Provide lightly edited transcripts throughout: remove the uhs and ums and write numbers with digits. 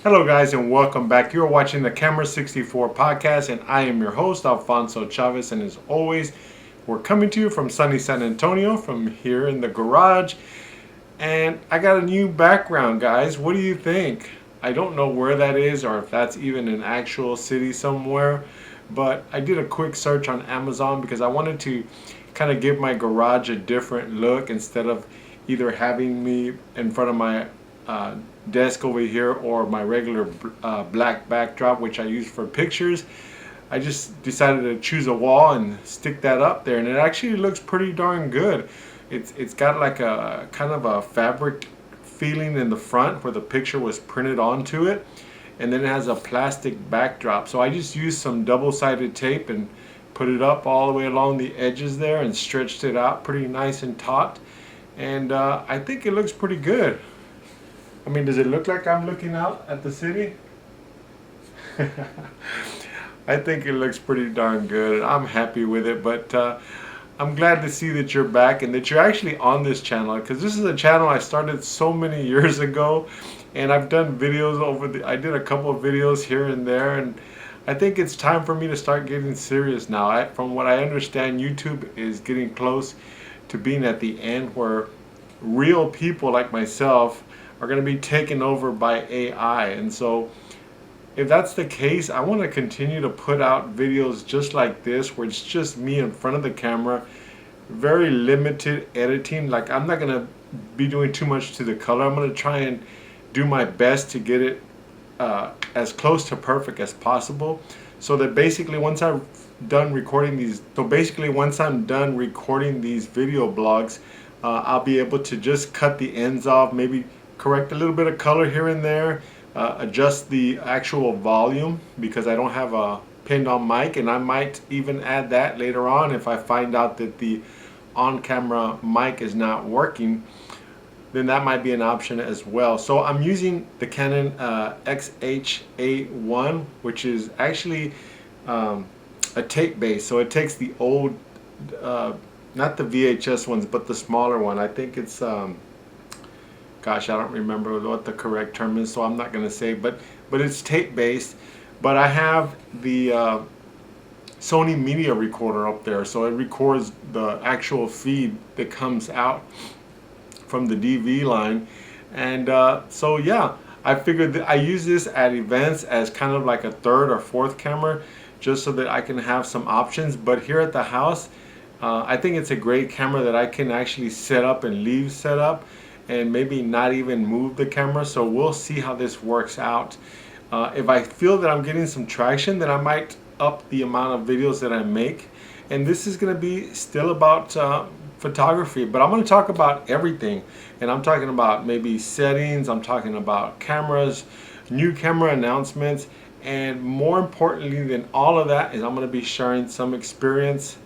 Hello, guys, and welcome back. You're watching the Camera64 Podcast, and I am your host, Alfonso Chavez. And as always, we're coming to you from sunny San Antonio, from here in the garage. And I got a new background, guys. What do you think? I don't know where that is or if that's even an actual city somewhere, but I did a quick search on Amazon because I wanted to kind of give my garage a different look instead of either having me in front of my desk over here or my regular black backdrop, which I use for pictures. I just decided to choose a wall and stick that up there, and it actually looks pretty darn good. It's got like a kind of a fabric feeling in the front where the picture was printed onto it, and then it has a plastic backdrop. So I just used some double-sided tape and put it up all the way along the edges there and stretched it out pretty nice and taut, and I think it looks pretty good. I mean, does it look like I'm looking out at the city? I think it looks pretty darn good. I'm happy with it, but I'm glad to see that you're back and that you're actually on this channel, because this is a channel I started so many years ago, and I've done videos I did a couple of videos here and there, and I think it's time for me to start getting serious now. From what I understand, YouTube is getting close to being at the end where real people like myself are going to be taken over by AI. And so if that's the case, I want to continue to put out videos just like this, where it's just me in front of the camera, very limited editing. Like, I'm not going to be doing too much to the color. I'm going to try and do my best to get it as close to perfect as possible, so that basically once I'm done recording these video blogs, I'll be able to just cut the ends off, maybe correct a little bit of color here and there, adjust the actual volume, because I don't have a pinned on mic, and I might even add that later on if I find out that the on-camera mic is not working. Then that might be an option as well. So I'm using the Canon XH-A1, which is actually a tape base. So it takes the old, not the VHS ones, but the smaller one. I think it's gosh, I don't remember what the correct term is, so I'm not going to say, but it's tape based. But I have the Sony media recorder up there, so it records the actual feed that comes out from the DV line. And so yeah, I figured that I use this at events as kind of like a third or fourth camera, just so that I can have some options. But here at the house, I think it's a great camera that I can actually set up and leave set up, and maybe not even move the camera. So we'll see how this works out. If I feel that I'm getting some traction, then I might up the amount of videos that I make. And this is going to be still about photography, but I'm going to talk about everything. And I'm talking about maybe settings, I'm talking about cameras, new camera announcements, and more importantly than all of that is I'm going to be sharing some experience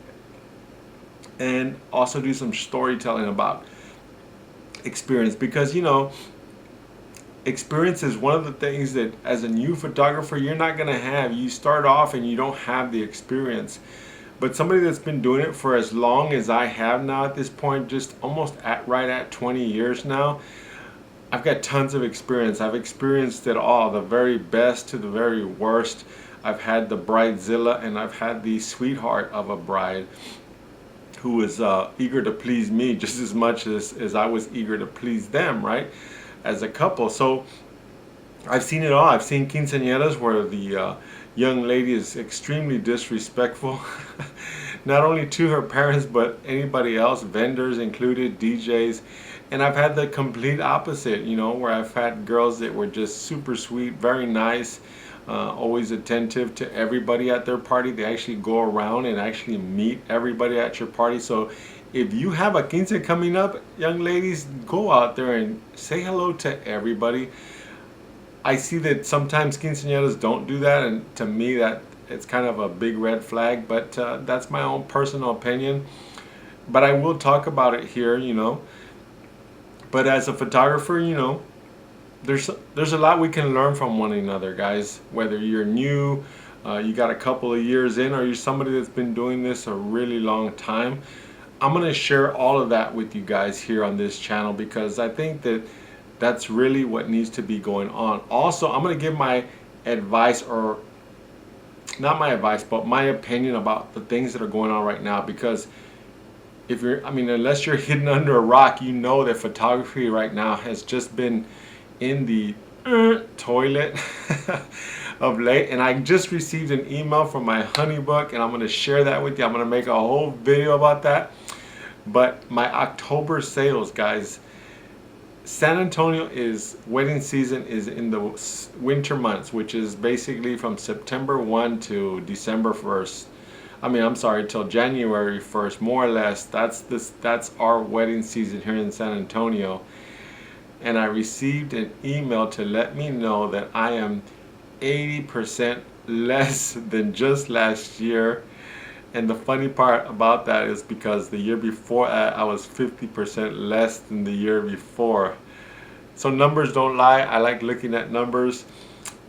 and also do some storytelling about experience, because experience is one of the things that as a new photographer you're not going to have. You start off and you don't have the experience, but somebody that's been doing it for as long as I have now, at this point, just almost right at 20 years now, I've got tons of experience. I've experienced it all, the very best to the very worst. I've had the bridezilla, and I've had the sweetheart of a bride who was eager to please me just as much as I was eager to please them, right, as a couple. So I've seen it all. I've seen quinceañeras where the young lady is extremely disrespectful, not only to her parents, but anybody else, vendors included, DJs. And I've had the complete opposite, where I've had girls that were just super sweet, very nice, always attentive to everybody at their party. They actually go around and actually meet everybody at your party. So if you have a quince coming up, young ladies, go out there and say hello to everybody. I see that sometimes quinceañeras don't do that, and to me that it's kind of a big red flag, but that's my own personal opinion. But I will talk about it here, But as a photographer, there's a lot we can learn from one another, guys. Whether you're new, you got a couple of years in, or you're somebody that's been doing this a really long time, I'm going to share all of that with you guys here on this channel, because I think that That's really what needs to be going on. Also, I'm going to give my advice, or not my advice, but my opinion about the things that are going on right now. Because if you're, I mean, unless you're hidden under a rock, you know that photography right now has just been in the toilet of late. And I just received an email from my honeybook, and I'm going to share that with you. I'm going to make a whole video about that. But my October sales, guys, San Antonio is wedding season is in the winter months, which is basically from September 1 to December 1st. I mean, I'm sorry, till January 1st, more or less. That's our wedding season here in San Antonio. And I received an email to let me know that I am 80% less than just last year. And the funny part about that is because the year before I was 50% less than the year before. So numbers don't lie. I like looking at numbers.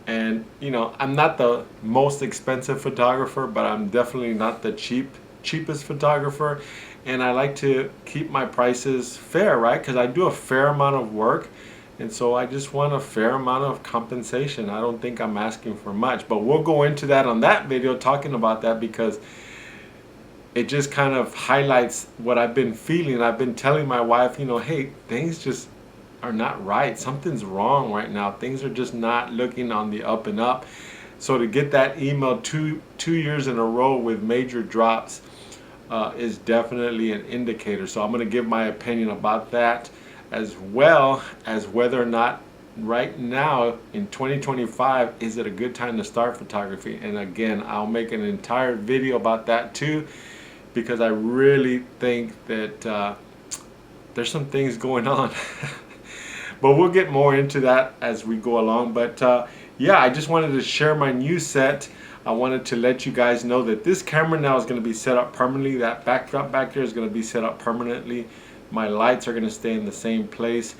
And you know, I'm not the most expensive photographer, but I'm definitely not the cheapest photographer. And I like to keep my prices fair, right? Because I do a fair amount of work. And so I just want a fair amount of compensation. I don't think I'm asking for much. But we'll go into that on that video, talking about that, because it just kind of highlights what I've been feeling. I've been telling my wife, you know, hey, things just are not right. Something's wrong right now. Things are just not looking on the up and up. So to get that email two years in a row with major drops is definitely an indicator. So I'm going to give my opinion about that, as well as whether or not right now in 2025 is it a good time to start photography. And again, I'll make an entire video about that too, because I really think that there's some things going on. But we'll get more into that as we go along. But yeah, I just wanted to share my new set. I wanted to let you guys know that this camera now is going to be set up permanently. That backdrop back there is going to be set up permanently. My lights are going to stay in the same place.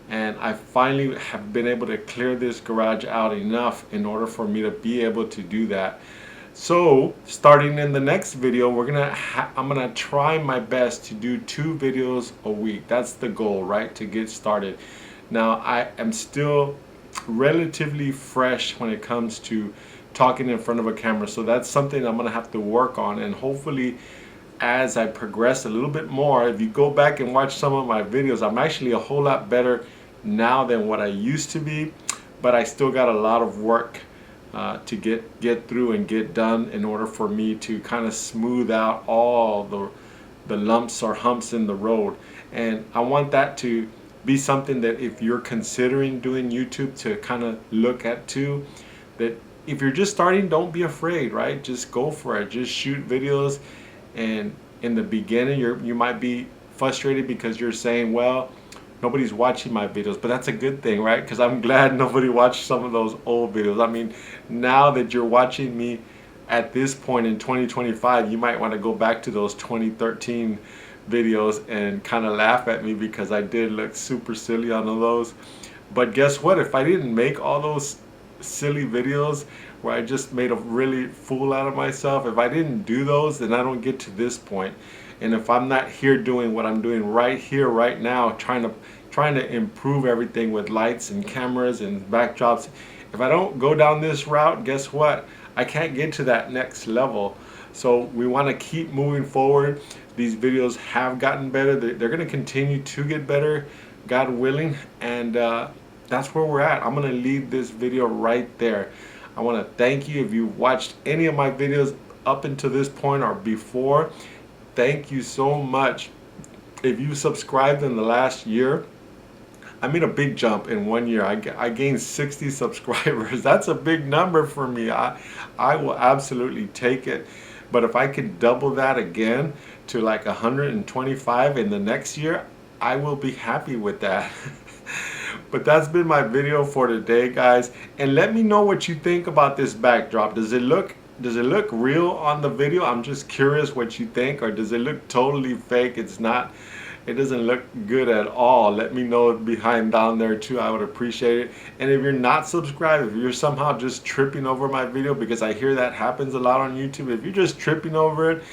And I finally have been able to clear this garage out enough in order for me to be able to do that. So starting in the next video, I'm gonna try my best to do 2 videos a week. That's the goal, right? To get started. Now I am still relatively fresh when it comes to talking in front of a camera, so that's something I'm gonna have to work on. And hopefully, as I progress a little bit more, if you go back and watch some of my videos, I'm actually a whole lot better now than what I used to be. But I still got a lot of work to get through and get done in order for me to kind of smooth out all the lumps or humps in the road. And I want that to be something that if you're considering doing YouTube, to kind of look at too. That if you're just starting, don't be afraid, right? Just go for it. Just shoot videos. And in the beginning, you might be frustrated because you're saying, well, nobody's watching my videos, but that's a good thing, right? Because I'm glad nobody watched some of those old videos. I mean, now that you're watching me at this point in 2025, you might want to go back to those 2013 videos and kind of laugh at me, because I did look super silly on those. But guess what? If I didn't make all those silly videos where I just made a really fool out of myself, if I didn't do those, then I don't get to this point. And if I'm not here doing what I'm doing right here, right now, trying to improve everything with lights and cameras and backdrops, if I don't go down this route, guess what? I can't get to that next level. So we want to keep moving forward. These videos have gotten better. They're going to continue to get better, God willing. And that's where we're at. I'm going to leave this video right there. I want to thank you if you watched any of my videos up until this point or before. Thank you so much. If you subscribed in the last year, I made a big jump in 1 year. I gained 60 subscribers. That's a big number for me. I will absolutely take it. But if I could double that again to like 125 in the next year, I will be happy with that. But that's been my video for today, guys. And let me know what you think about this backdrop. Does it look real on the video? I'm just curious what you think. Or does it look totally fake? It doesn't look good at all. Let me know behind down there too. I would appreciate it. And if you're not subscribed, if you're somehow just tripping over my video, because I hear that happens a lot on YouTube, if you're just tripping over it,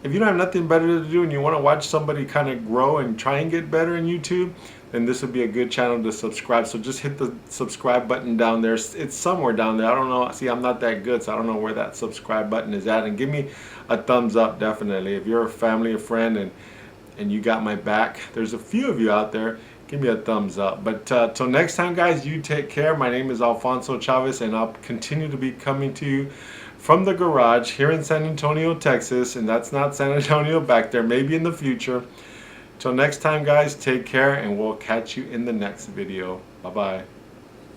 if you don't have nothing better to do and you want to watch somebody kind of grow and try and get better in YouTube, then this would be a good channel to subscribe. So just hit the subscribe button down there. It's somewhere down there. I don't know. See, I'm not that good, so I don't know where that subscribe button is at. And give me a thumbs up, definitely. If you're a family, a friend, and you got my back, there's a few of you out there, give me a thumbs up. But till next time, guys, you take care. My name is Alfonso Chavez, and I'll continue to be coming to you from the garage here in San Antonio, Texas. And that's not San Antonio back there, maybe in the future. Till next time, guys, take care, and we'll catch you in the next video. Bye-bye.